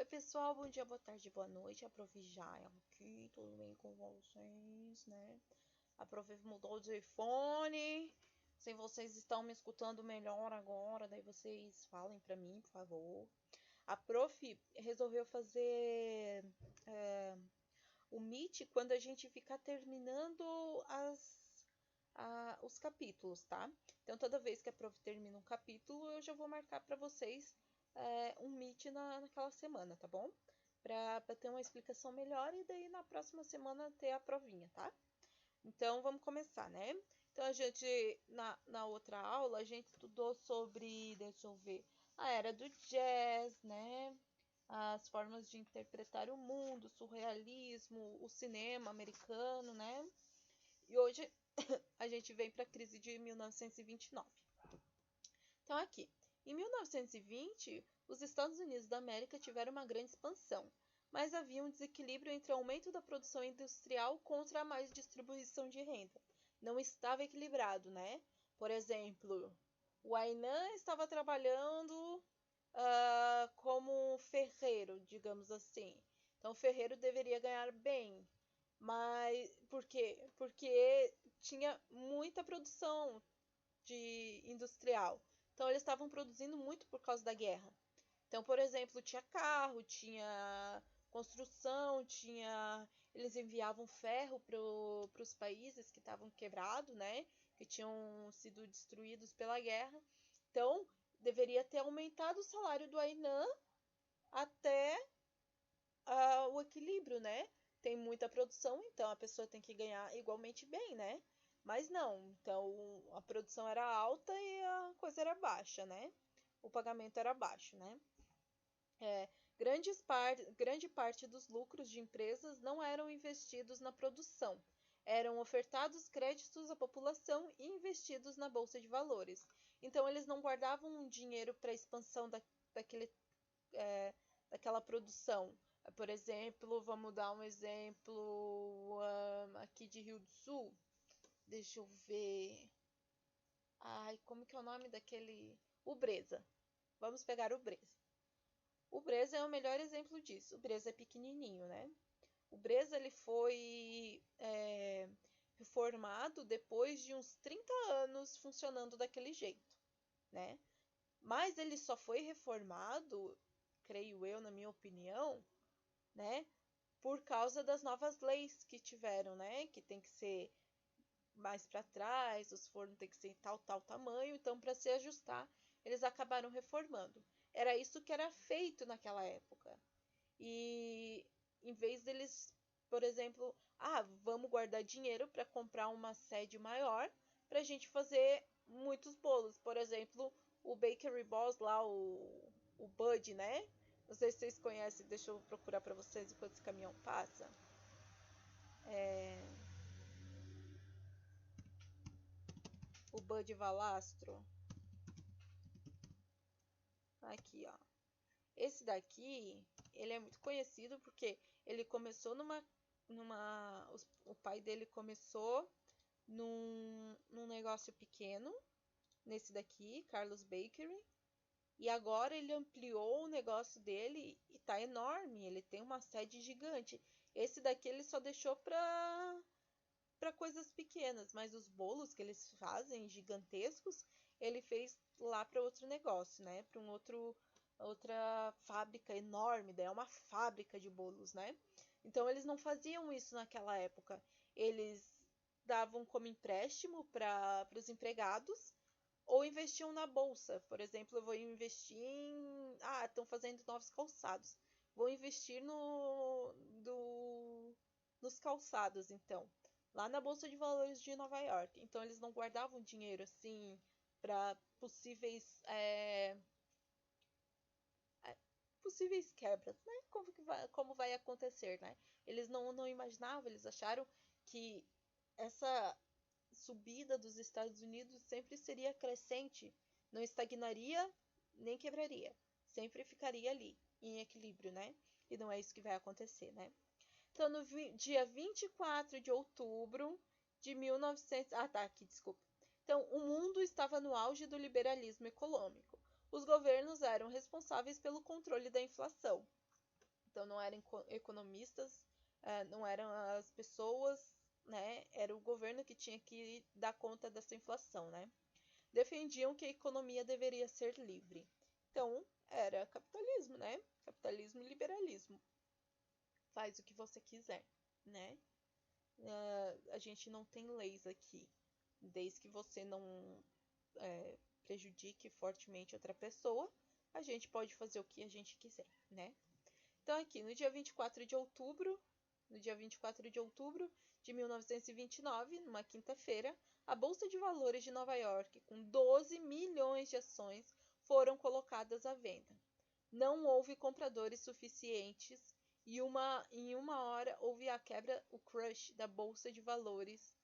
pessoal, bom dia, boa tarde, boa noite. A Prof. Jaya aqui, tudo bem com vocês, né? A Prof. mudou de fone. Se vocês estão me escutando melhor agora, daí vocês falem pra mim, por favor. A Prof. resolveu fazer o Meet quando a gente ficar terminando os capítulos, tá? Então, toda vez que a Prof. termina um capítulo, eu já vou marcar pra vocês um Meet naquela semana, tá bom? Pra ter uma explicação melhor e daí na próxima semana ter a provinha, tá? Então, vamos começar, né? Então, a gente, na outra aula, a gente estudou sobre, deixa eu ver, a era do jazz, né? As formas de interpretar o mundo, o surrealismo, o cinema americano, né? E hoje a gente vem para a crise de 1929. Então, aqui, em 1920, os Estados Unidos da América tiveram uma grande expansão, mas havia um desequilíbrio entre o aumento da produção industrial contra a mais distribuição de renda. Não estava equilibrado, né? Por exemplo, o Ainan estava trabalhando como ferreiro, digamos assim. Então, o ferreiro deveria ganhar bem. Mas por quê? Porque tinha muita produção de industrial. Então, eles estavam produzindo muito por causa da guerra. Então, por exemplo, tinha carro, tinha construção, eles enviavam ferro para os países que estavam quebrados, né? Que tinham sido destruídos pela guerra. Então, deveria ter aumentado o salário do Ainan até o equilíbrio, né? Tem muita produção, então a pessoa tem que ganhar igualmente bem, né? Mas não, então a produção era alta e a coisa era baixa, né? O pagamento era baixo, né? Grande parte dos lucros de empresas não eram investidos na produção, eram ofertados créditos à população e investidos na bolsa de valores. Então eles não guardavam dinheiro para a expansão daquele, daquela produção. Por exemplo, vamos dar um exemplo aqui de Rio do Sul. Deixa eu ver. Ai, como que é o nome daquele? O Bresa. Vamos pegar o Bresa. O Bresa é o melhor exemplo disso. O Bresa é pequenininho, né? O Bresa ele foi reformado depois de uns 30 anos funcionando daquele jeito, né? Mas ele só foi reformado, creio eu, na minha opinião, né? Por causa das novas leis que tiveram, né? Que tem que ser mais para trás, os fornos tem que ser em tal tamanho, então para se ajustar, eles acabaram reformando. Era isso que era feito naquela época. E em vez deles, por exemplo, vamos guardar dinheiro para comprar uma sede maior para a gente fazer muitos bolos. Por exemplo, o Bakery Boss lá, o Bud, né? Não sei se vocês conhecem, deixa eu procurar para vocês enquanto esse caminhão passa. O Bud Valastro. Aqui, ó. Esse daqui, ele é muito conhecido porque ele começou o pai dele começou num negócio pequeno, nesse daqui, Carlos Bakery, e agora ele ampliou o negócio dele e tá enorme, ele tem uma sede gigante. Esse daqui ele só deixou para coisas pequenas, mas os bolos que eles fazem gigantescos, ele fez lá para outro negócio, né? Para outra fábrica enorme, daí é uma fábrica de bolos, né? Então eles não faziam isso naquela época. Eles davam como empréstimo para os empregados ou investiam na bolsa. Por exemplo, eu vou investir em. Estão fazendo novos calçados. Vou investir nos calçados, então. Lá na Bolsa de Valores de Nova York. Então eles não guardavam dinheiro assim para possíveis quebras, né? Como vai acontecer, né? Eles não imaginavam, eles acharam que essa subida dos Estados Unidos sempre seria crescente, não estagnaria nem quebraria, sempre ficaria ali em equilíbrio, né? E não é isso que vai acontecer, né? Então, no dia 24 de outubro de 1900. Tá, aqui, desculpa. Então, o mundo estava no auge do liberalismo econômico. Os governos eram responsáveis pelo controle da inflação. Então não eram economistas, não eram as pessoas, né? Era o governo que tinha que dar conta dessa inflação, né? Defendiam que a economia deveria ser livre. Então, era capitalismo, né? Capitalismo e liberalismo. Faz o que você quiser, né? A gente não tem leis aqui, desde que você não prejudique fortemente outra pessoa, a gente pode fazer o que a gente quiser, né? Então aqui, no dia 24 de outubro, no dia 24 de outubro de 1929, numa quinta-feira, a Bolsa de Valores de Nova York, com 12 milhões de ações, foram colocadas à venda. Não houve compradores suficientes e em uma hora houve a quebra, o crash da Bolsa de Valores,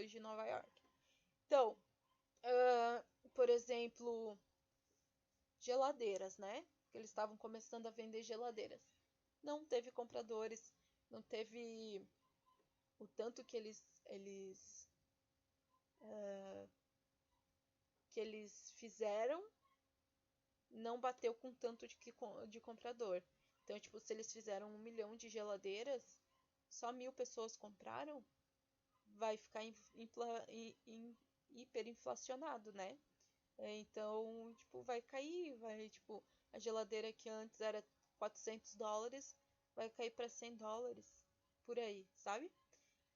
de Nova York. Então, por exemplo, geladeiras, né? Eles estavam começando a vender geladeiras. Não teve compradores, não teve o tanto que eles fizeram, não bateu com tanto de comprador. Então, tipo, se eles fizeram 1 milhão de geladeiras, só 1.000 pessoas compraram, vai ficar hiperinflacionado, né? Então, tipo, vai cair, tipo, a geladeira que antes era $400 vai cair para $100 por aí, sabe?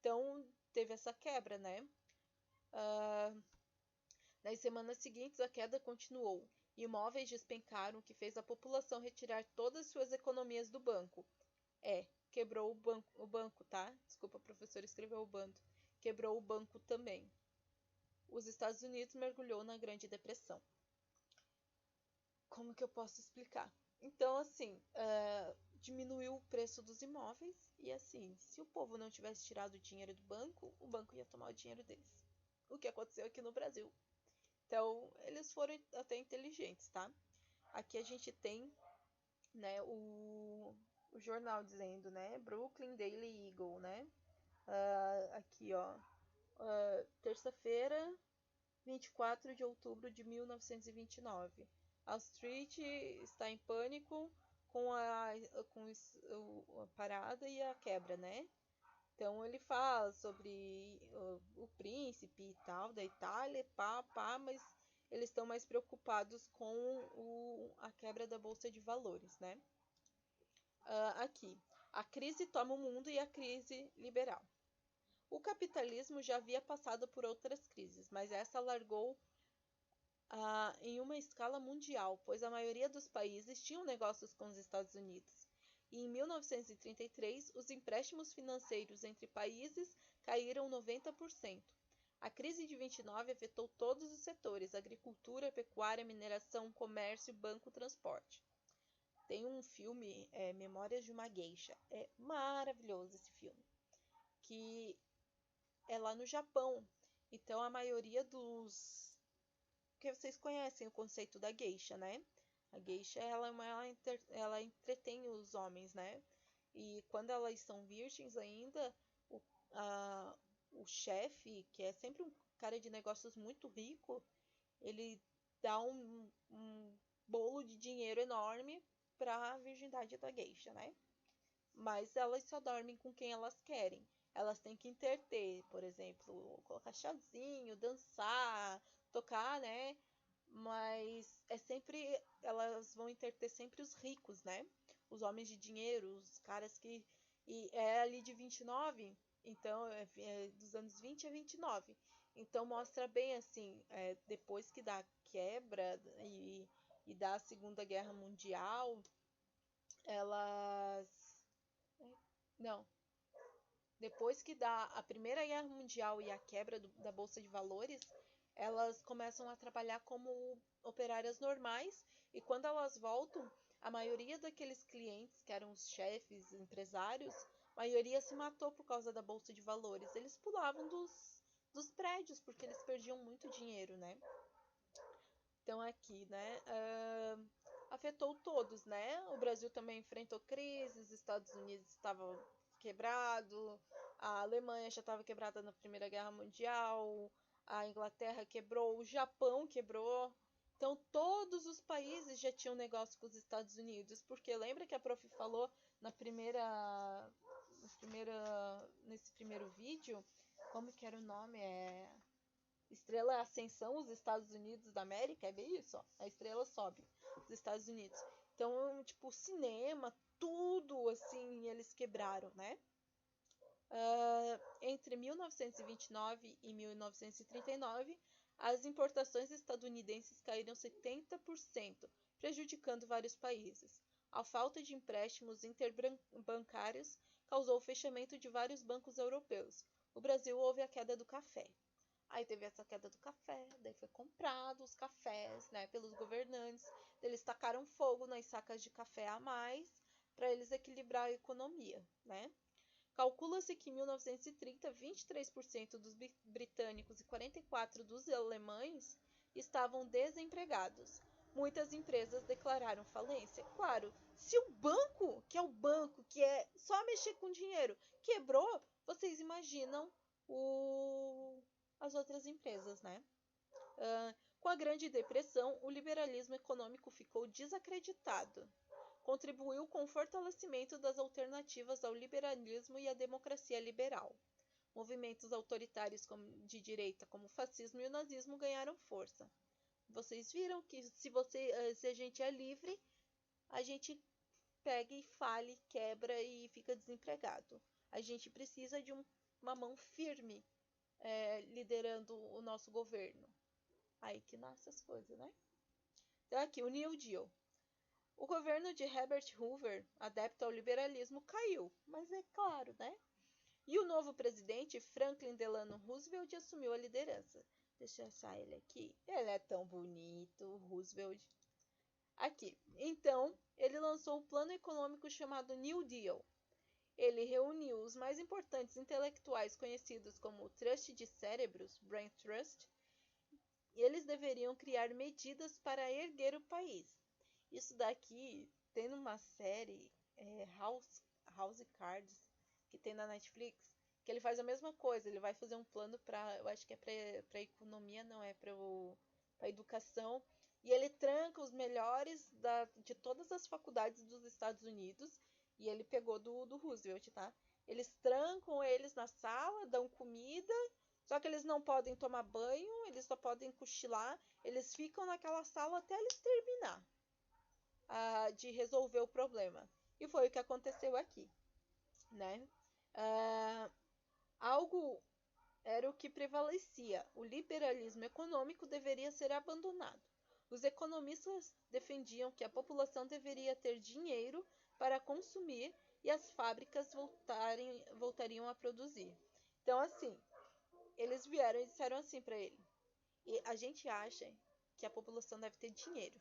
Então, teve essa quebra, né? Nas semanas seguintes, a queda continuou. Imóveis despencaram, o que fez a população retirar todas suas economias do banco. Quebrou o banco, tá? Desculpa, professor, escreveu o bando. Quebrou o banco também. Os Estados Unidos mergulhou na Grande Depressão. Como que eu posso explicar? Então, assim, diminuiu o preço dos imóveis e, assim, se o povo não tivesse tirado o dinheiro do banco, o banco ia tomar o dinheiro deles. O que aconteceu aqui no Brasil. Então, eles foram até inteligentes, tá? Aqui a gente tem, né, o jornal dizendo, né, Brooklyn Daily Eagle, né? Aqui, ó, terça-feira, 24 de outubro de 1929. A Street está em pânico com a parada e a quebra, né? Então ele fala sobre o príncipe e tal da Itália, mas eles estão mais preocupados com a quebra da bolsa de valores, né? Aqui, a crise toma o mundo e a crise liberal. O capitalismo já havia passado por outras crises, mas essa largou em uma escala mundial, pois a maioria dos países tinham negócios com os Estados Unidos. E em 1933, os empréstimos financeiros entre países caíram 90%. A crise de 29 afetou todos os setores: agricultura, pecuária, mineração, comércio, banco, transporte. Tem um filme, Memórias de uma Geisha. É maravilhoso esse filme. Que é lá no Japão. Então a maioria dos... Porque vocês conhecem o conceito da geisha, né? A geisha, ela entretém os homens, né? E quando elas são virgens ainda, o chefe, que é sempre um cara de negócios muito rico, ele dá um bolo de dinheiro enorme para a virgindade da geisha, né? Mas elas só dormem com quem elas querem. Elas têm que interter, por exemplo, colocar chazinho, dançar, tocar, né? Mas elas vão interter sempre os ricos, né? Os homens de dinheiro, os caras que... E é ali de 29, então dos anos 20 a 29. Então mostra bem assim, depois que dá a quebra e da Segunda Guerra Mundial, elas... Não. Depois que dá a Primeira Guerra Mundial e a quebra da Bolsa de Valores, elas começam a trabalhar como operárias normais e quando elas voltam, a maioria daqueles clientes que eram os chefes, empresários, a maioria se matou por causa da Bolsa de Valores. Eles pulavam dos prédios porque eles perdiam muito dinheiro, né? Então aqui, né, afetou todos, né? O Brasil também enfrentou crises, os Estados Unidos estavam quebrado, a Alemanha já estava quebrada na Primeira Guerra Mundial, a Inglaterra quebrou, o Japão quebrou. Então, todos os países já tinham negócio com os Estados Unidos, porque lembra que a prof falou nesse primeiro vídeo, como que era o nome? Estrela Ascensão, os Estados Unidos da América, é bem isso, ó, a estrela sobe, os Estados Unidos. Então, tipo, cinema, tudo, assim, eles quebraram, né? Entre 1929 e 1939, as importações estadunidenses caíram 70%, prejudicando vários países. A falta de empréstimos interbancários causou o fechamento de vários bancos europeus. No Brasil, houve a queda do café. Aí teve essa queda do café, daí foi comprado os cafés, né, pelos governantes. Eles tacaram fogo nas sacas de café a mais para eles equilibrar a economia, né? Calcula-se que em 1930, 23% dos britânicos e 44% dos alemães estavam desempregados. Muitas empresas declararam falência. Claro, se o banco, que é só mexer com dinheiro, quebrou, vocês imaginam as outras empresas, né? Com a Grande Depressão, o liberalismo econômico ficou desacreditado. Contribuiu com o fortalecimento das alternativas ao liberalismo e à democracia liberal. Movimentos autoritários de direita, como o fascismo e o nazismo, ganharam força. Vocês viram que se a gente é livre, a gente pega e falha, quebra e fica desempregado. A gente precisa de uma mão firme liderando o nosso governo. Aí que nascem as coisas, né? Então aqui, o New Deal. O governo de Herbert Hoover, adepto ao liberalismo, caiu, mas é claro, né? E o novo presidente, Franklin Delano Roosevelt, assumiu a liderança. Deixa eu achar ele aqui. Ele é tão bonito, Roosevelt. Aqui. Então, ele lançou um plano econômico chamado New Deal. Ele reuniu os mais importantes intelectuais conhecidos como Trust de Cérebros, Brain Trust, e eles deveriam criar medidas para erguer o país. Isso daqui tem numa série House Cards que tem na Netflix, que ele faz a mesma coisa. Ele vai fazer um plano para, eu acho que é para economia, não é para educação, e ele tranca os melhores de todas as faculdades dos Estados Unidos, e ele pegou do Roosevelt, tá? Eles trancam eles na sala, dão comida, só que eles não podem tomar banho, eles só podem cochilar, eles ficam naquela sala até eles terminar de resolver o problema. E foi o que aconteceu aqui, né? Algo era o que prevalecia. O liberalismo econômico deveria ser abandonado. Os economistas defendiam que a população deveria ter dinheiro para consumir e as fábricas voltariam a produzir. Então, assim, eles vieram e disseram assim para ele: e a gente acha que a população deve ter dinheiro,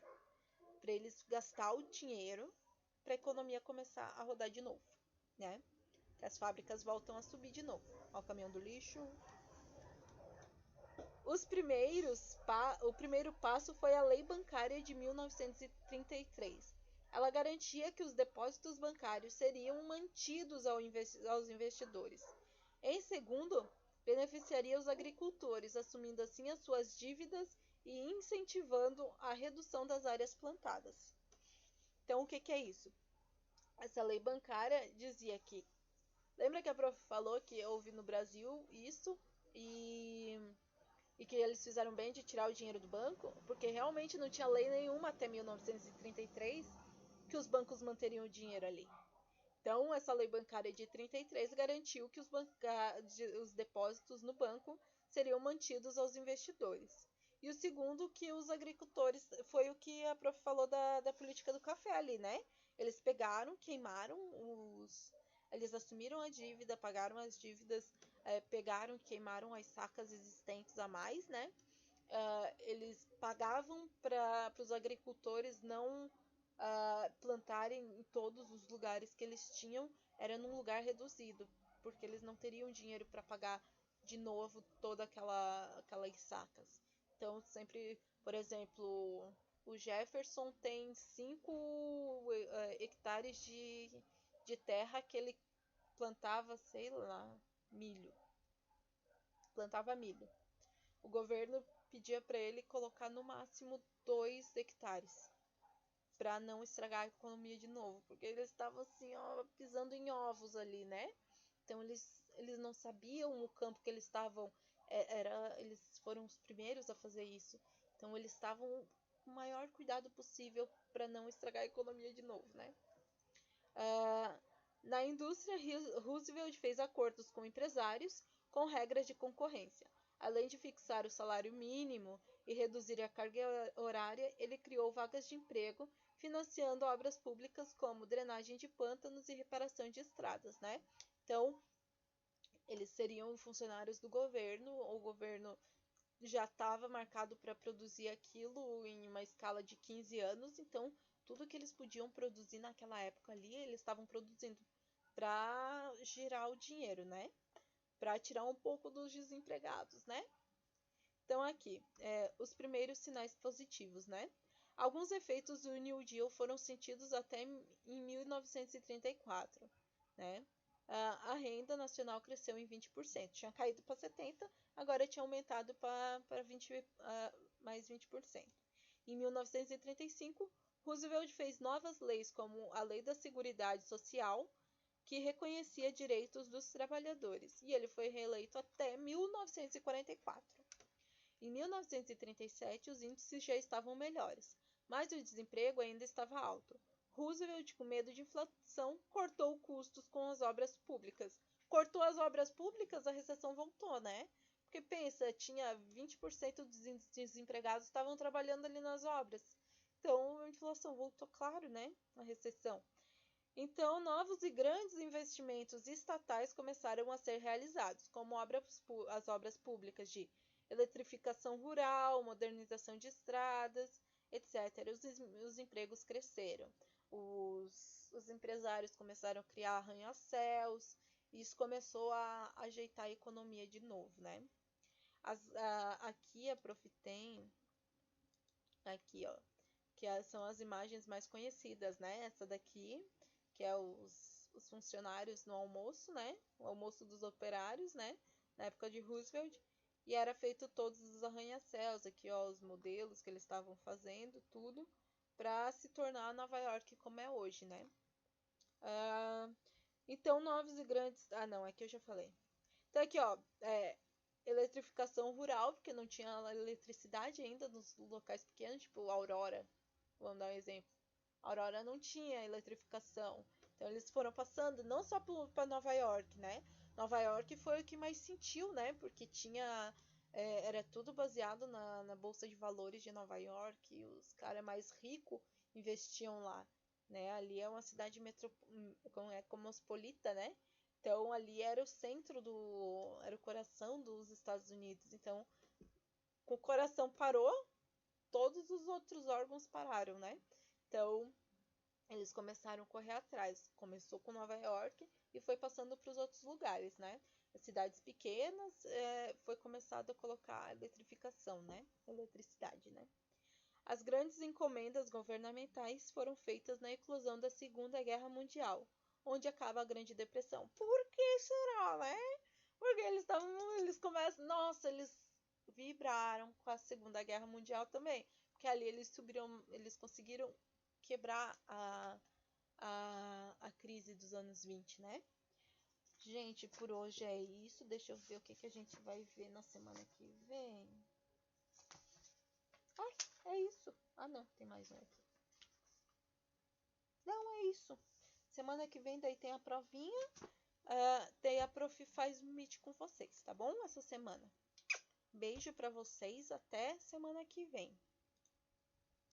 para eles gastar o dinheiro para a economia começar a rodar de novo, né? Que as fábricas voltam a subir de novo. Ó, o caminhão do lixo. O primeiro passo foi a Lei Bancária de 1933. Ela garantia que os depósitos bancários seriam mantidos aos investidores. Em segundo, beneficiaria os agricultores, assumindo assim as suas dívidas e incentivando a redução das áreas plantadas. Então, o que é isso? Essa lei bancária dizia que... Lembra que a prof falou que houve no Brasil isso e que eles fizeram bem de tirar o dinheiro do banco? Porque realmente não tinha lei nenhuma até 1933 que os bancos manteriam o dinheiro ali. Então, essa lei bancária de 33 garantiu que os depósitos no banco seriam mantidos aos investidores. E o segundo, que os agricultores, foi o que a prof falou da política do café ali, né? Eles pegaram, queimaram eles assumiram a dívida, pagaram as dívidas, pegaram, queimaram as sacas existentes a mais, né? Eles pagavam para os agricultores não plantarem em todos os lugares que eles tinham, era num lugar reduzido, porque eles não teriam dinheiro para pagar de novo toda aquelas sacas. Então, sempre, por exemplo, o Jefferson tem 5 hectares de terra que ele plantava, sei lá, milho. Plantava milho. O governo pedia para ele colocar no máximo 2 hectares, para não estragar a economia de novo, porque eles estavam assim, ó, pisando em ovos ali, né? Então eles não sabiam o campo que eles estavam, eles foram os primeiros a fazer isso. Então eles estavam com o maior cuidado possível para não estragar a economia de novo, né? Na indústria, Roosevelt fez acordos com empresários com regras de concorrência. Além de fixar o salário mínimo e reduzir a carga horária, ele criou vagas de emprego, financiando obras públicas como drenagem de pântanos e reparação de estradas, né? Então, eles seriam funcionários do governo, o governo já estava marcado para produzir aquilo em uma escala de 15 anos, então tudo que eles podiam produzir naquela época ali, eles estavam produzindo para girar o dinheiro, né? Para tirar um pouco dos desempregados, né? Então aqui, os primeiros sinais positivos, né? Alguns efeitos do New Deal foram sentidos até em 1934, né? A renda nacional cresceu em 20%. Tinha caído para 70%, agora tinha aumentado para 20, mais 20%. Em 1935, Roosevelt fez novas leis, como a Lei da Seguridade Social, que reconhecia direitos dos trabalhadores, e ele foi reeleito até 1944. Em 1937, os índices já estavam melhores, mas o desemprego ainda estava alto. Roosevelt, com medo de inflação, cortou custos com as obras públicas. Cortou as obras públicas, a recessão voltou, né? Porque pensa, tinha 20% dos desempregados estavam trabalhando ali nas obras. Então a inflação voltou, claro, né? A recessão. Então, novos e grandes investimentos estatais começaram a ser realizados, como as obras públicas de eletrificação rural, modernização de estradas, etc. Os empregos cresceram. Os empresários começaram a criar arranha-céus, e isso começou a ajeitar a economia de novo, né? Aqui a Profitem, aqui ó, são as imagens mais conhecidas, né? Essa daqui, que é os funcionários no almoço, né? O almoço dos operários, né? Na época de Roosevelt. E era feito todos os arranha-céus, aqui ó, os modelos que eles estavam fazendo, tudo, para se tornar Nova York como é hoje, né? Então, novos e grandes... Ah, não, aqui eu já falei. Então, aqui ó, eletrificação rural, porque não tinha eletricidade ainda nos locais pequenos, tipo Aurora, vamos dar um exemplo. Aurora não tinha eletrificação. Então eles foram passando não só para Nova York, né? Nova York foi o que mais sentiu, né? Porque tinha era tudo baseado na bolsa de valores de Nova York. Os caras mais ricos investiam lá, né? Ali é uma cidade cosmopolita, né? Então ali era o centro era o coração dos Estados Unidos. Então, com o coração parou, todos os outros órgãos pararam, né? Então, eles começaram a correr atrás. Começou com Nova York e foi passando para os outros lugares, né? As cidades pequenas foi começado a colocar eletrificação, né? Eletricidade, né? As grandes encomendas governamentais foram feitas na eclosão da Segunda Guerra Mundial, onde acaba a Grande Depressão. Por que será, né? Porque eles começam, nossa, eles vibraram com a Segunda Guerra Mundial também, porque ali eles conseguiram quebrar a crise dos anos 20, né? Gente, por hoje é isso. Deixa eu ver o que a gente vai ver na semana que vem. É isso. Ah, não, tem mais um aqui. Não, é isso. Semana que vem daí tem a provinha. Daí a Prof faz um meet com vocês, tá bom? Essa semana. Beijo pra vocês. Até semana que vem.